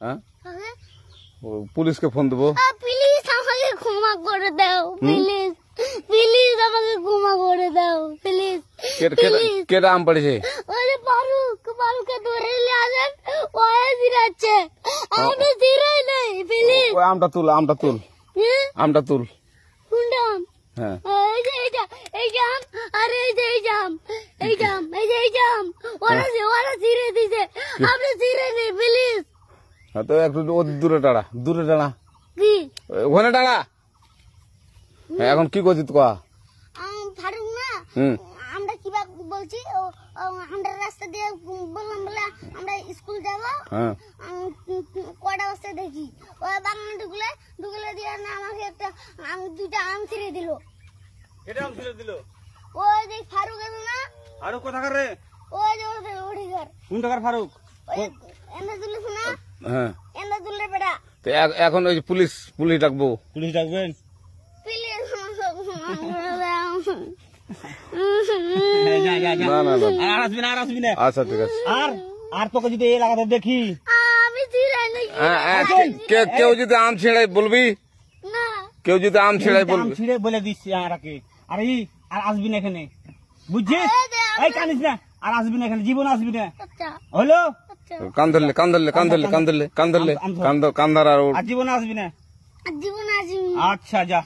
হ্যাঁ পুলিশকে ফোন দেবো। প্লিজ আমাকে ক্ষমা করে দাও, প্লিজ প্লিজ আমাকে ক্ষমা করে দাও প্লিজ। কেটা আম পড়েছে? ওরে ফারুককে ধরে নিয়ে আসেন, ওয়ে জিরাচ্ছে, আমি জিরাই নাই, প্লিজ। ওই আমটা তুল আমটা তুল কোনটা আম? হ্যাঁ এই যে এই জাম, আরে এই জাম ওরা জিরে দিছে, আপনি জিরে নেই প্লিজ। তো একটু দূরে টাড়া কি ওখানে টাড়া। এখন কি করছিস কয়া? ফারুক না, আমরা কিবা বলছি, আমরা রাস্তা দিয়ে বললাম বলে আমরা স্কুল যাবো, কটা বস্তা দেখি ওই বাগানে ঢুকলে দিয়ে না আমাকে একটা দুইটা আম ছিঁড়ে দিল। এটা আম ছিঁড়ে দিল? ওই যে ফারুক আছে না, ফারুক কোথাকার রে? ওই যে ওঠিকার। কোন টাকার ফারুক? এনে তুলিস না? হ্যাঁ এনে তুললে বেটা। তো এখন ওই পুলিশ ডাকবো? পুলিশ ডাকবেন? আচ্ছা ঠিক আছে। আর তোকে যদি এই লাগাতে দেখি, আমি জিরাই নাই। কেউ যদি আম ছিঁড়াই বলবি, না কেউ যদি আম ছিঁড়াই বলবি, ছিঁড়ে বলে দিচ্ছি আর আসবি না এখানে, বুঝছিস? এই কানিস না, আর আসবি না এখানে, জীবন আসবি না, হলো? কান ধরলে কান্দার আর জীবন আসবি না। জীবন আসবি। আচ্ছা যা।